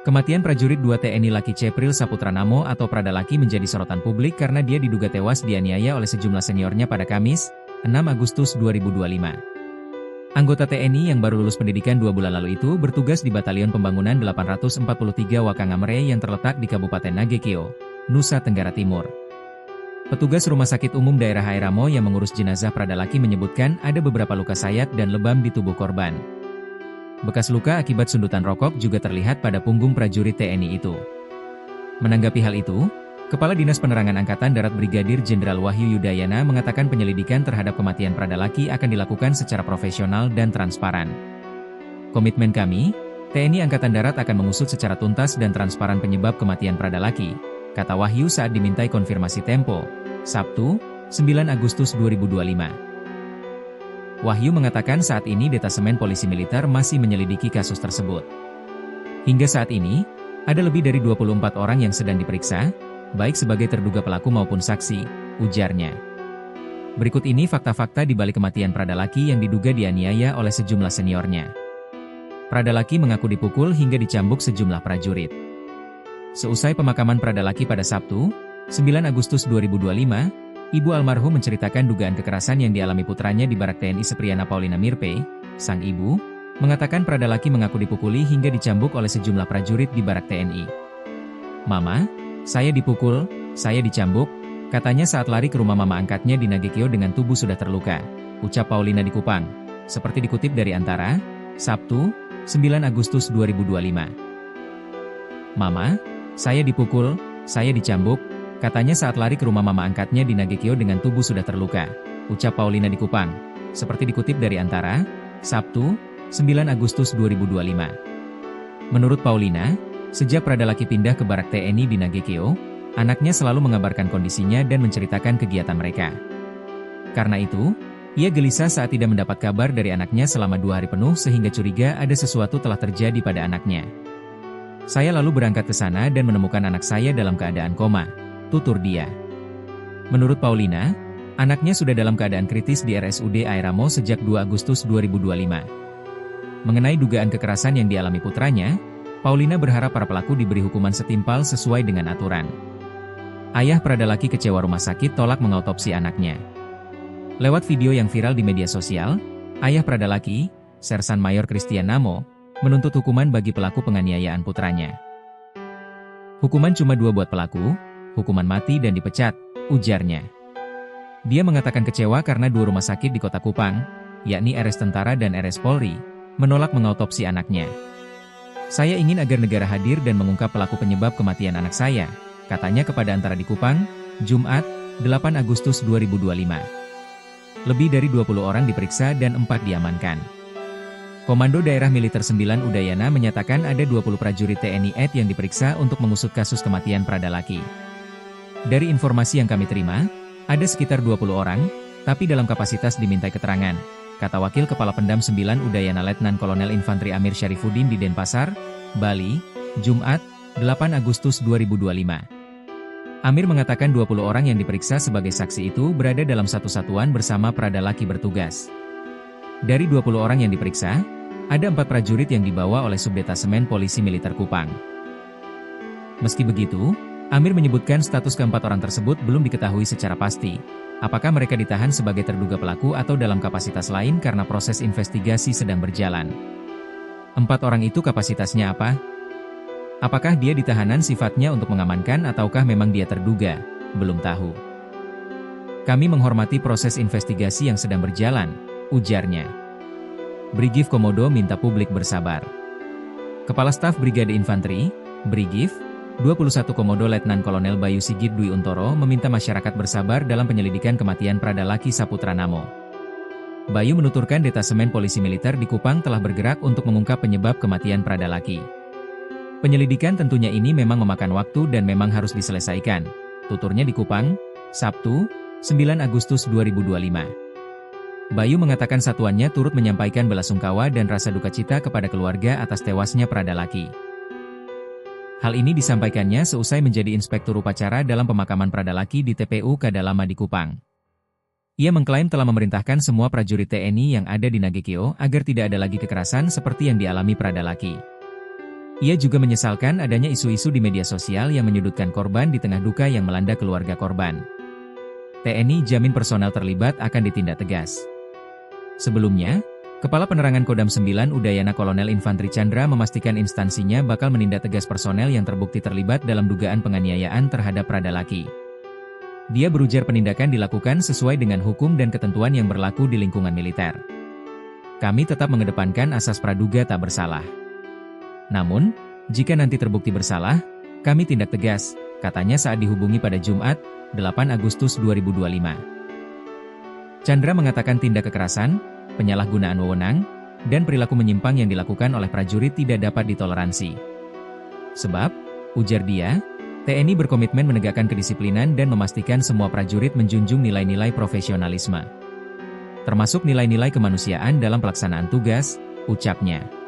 Kematian prajurit 2 TNI Laki Cepril Saputranamo atau Pradalaki menjadi sorotan publik karena dia diduga tewas dianiaya oleh sejumlah seniornya pada Kamis, 6 Agustus 2025. Anggota TNI yang baru lulus pendidikan 2 bulan lalu itu bertugas di Batalion Pembangunan 843 Wakangamre yang terletak di Kabupaten Nagekeo, Nusa Tenggara Timur. Petugas Rumah Sakit Umum Daerah Airamo yang mengurus jenazah Pradalaki menyebutkan ada beberapa luka sayat dan lebam di tubuh korban. Bekas luka akibat sundutan rokok juga terlihat pada punggung prajurit TNI itu. Menanggapi hal itu, Kepala Dinas Penerangan Angkatan Darat Brigadir Jenderal Wahyu Yudayana mengatakan penyelidikan terhadap kematian Pradalaki akan dilakukan secara profesional dan transparan. Komitmen kami, TNI Angkatan Darat akan mengusut secara tuntas dan transparan penyebab kematian Pradalaki, kata Wahyu saat dimintai konfirmasi Tempo, Sabtu, 9 Agustus 2025. Wahyu mengatakan saat ini Detasemen Polisi Militer masih menyelidiki kasus tersebut. Hingga saat ini, ada lebih dari 24 orang yang sedang diperiksa, baik sebagai terduga pelaku maupun saksi, ujarnya. Berikut ini fakta-fakta di balik kematian Pradalaki yang diduga dianiaya oleh sejumlah seniornya. Pradalaki mengaku dipukul hingga dicambuk sejumlah prajurit. Seusai pemakaman Pradalaki pada Sabtu, 9 Agustus 2025, Ibu almarhum menceritakan dugaan kekerasan yang dialami putranya di Barak TNI Sepriana Paulina Mirpe. Sang ibu mengatakan Pradalaki mengaku dipukuli hingga dicambuk oleh sejumlah prajurit di Barak TNI. "Mama, saya dipukul, saya dicambuk," katanya saat lari ke rumah mama angkatnya di Nagekeo dengan tubuh sudah terluka, ucap Paulina di Kupang. Seperti dikutip dari Antara, Sabtu, 9 Agustus 2025. "Mama, saya dipukul, saya dicambuk," katanya saat lari ke rumah mama angkatnya di Nagekeo dengan tubuh sudah terluka, ucap Paulina di Kupang. Seperti dikutip dari Antara, Sabtu, 9 Agustus 2025. Menurut Paulina, sejak Pradalaki pindah ke Barak TNI di Nagekeo, anaknya selalu mengabarkan kondisinya dan menceritakan kegiatan mereka. Karena itu, ia gelisah saat tidak mendapat kabar dari anaknya selama 2 hari penuh sehingga curiga ada sesuatu telah terjadi pada anaknya. "Saya lalu berangkat ke sana dan menemukan anak saya dalam keadaan koma," tutur dia. Menurut Paulina, anaknya sudah dalam keadaan kritis di RSUD Airamo sejak 2 Agustus 2025. Mengenai dugaan kekerasan yang dialami putranya, Paulina berharap para pelaku diberi hukuman setimpal sesuai dengan aturan. Ayah Pradalaki kecewa rumah sakit tolak mengautopsi anaknya. Lewat video yang viral di media sosial, ayah Pradalaki, Sersan Mayor Christian Namo, menuntut hukuman bagi pelaku penganiayaan putranya. "Hukuman cuma 2 buat pelaku, hukuman mati dan dipecat," ujarnya. Dia mengatakan kecewa karena 2 rumah sakit di Kota Kupang, yakni RS Tentara dan RS Polri, menolak mengautopsi anaknya. "Saya ingin agar negara hadir dan mengungkap pelaku penyebab kematian anak saya," katanya kepada Antara di Kupang, Jumat, 8 Agustus 2025. Lebih dari 20 orang diperiksa dan 4 diamankan. Komando Daerah Militer 9 Udayana menyatakan ada 20 prajurit TNI AD yang diperiksa untuk mengusut kasus kematian Pradalaki. "Dari informasi yang kami terima, ada sekitar 20 orang, tapi dalam kapasitas dimintai keterangan," kata Wakil Kepala Pendam 9 Udayana Letnan Kolonel Infantri Amir Syarifuddin di Denpasar, Bali, Jumat, 8 Agustus 2025. Amir mengatakan 20 orang yang diperiksa sebagai saksi itu berada dalam satu satuan bersama Pradalaki bertugas. Dari 20 orang yang diperiksa, ada 4 prajurit yang dibawa oleh Subdetasemen Polisi Militer Kupang. Meski begitu, Amir menyebutkan status ke-4 orang tersebut belum diketahui secara pasti. Apakah mereka ditahan sebagai terduga pelaku atau dalam kapasitas lain karena proses investigasi sedang berjalan. 4 orang itu kapasitasnya apa? Apakah dia ditahanan sifatnya untuk mengamankan ataukah memang dia terduga? Belum tahu. "Kami menghormati proses investigasi yang sedang berjalan," ujarnya. Brigif Komodo minta publik bersabar. Kepala Staf Brigade Infanteri, Brigif, 21 Komodo Letnan Kolonel Bayu Sigit Dwi Untoro meminta masyarakat bersabar dalam penyelidikan kematian Pradalaki Saputranamo. Bayu menuturkan Detasemen Polisi Militer di Kupang telah bergerak untuk mengungkap penyebab kematian Pradalaki. "Penyelidikan tentunya ini memang memakan waktu dan memang harus diselesaikan," tuturnya di Kupang, Sabtu, 9 Agustus 2025. Bayu mengatakan satuannya turut menyampaikan belasungkawa dan rasa duka cita kepada keluarga atas tewasnya Pradalaki. Hal ini disampaikannya seusai menjadi inspektur upacara dalam pemakaman Pradalaki di TPU Kadalama di Kupang. Ia mengklaim telah memerintahkan semua prajurit TNI yang ada di Nagekeo agar tidak ada lagi kekerasan seperti yang dialami Pradalaki. Ia juga menyesalkan adanya isu-isu di media sosial yang menyudutkan korban di tengah duka yang melanda keluarga korban. TNI jamin personel terlibat akan ditindak tegas. Sebelumnya, Kepala Penerangan Kodam 9 Udayana Kolonel Infantri Chandra memastikan instansinya bakal menindak tegas personel yang terbukti terlibat dalam dugaan penganiayaan terhadap Pradalaki. Dia berujar penindakan dilakukan sesuai dengan hukum dan ketentuan yang berlaku di lingkungan militer. Kami tetap mengedepankan asas praduga tak bersalah. Namun, jika nanti terbukti bersalah, kami tindak tegas, katanya saat dihubungi pada Jumat, 8 Agustus 2025. Chandra mengatakan tindak kekerasan, penyalahgunaan wewenang, dan perilaku menyimpang yang dilakukan oleh prajurit tidak dapat ditoleransi. Sebab, ujar dia, TNI berkomitmen menegakkan kedisiplinan dan memastikan semua prajurit menjunjung nilai-nilai profesionalisme. Termasuk nilai-nilai kemanusiaan dalam pelaksanaan tugas, ucapnya.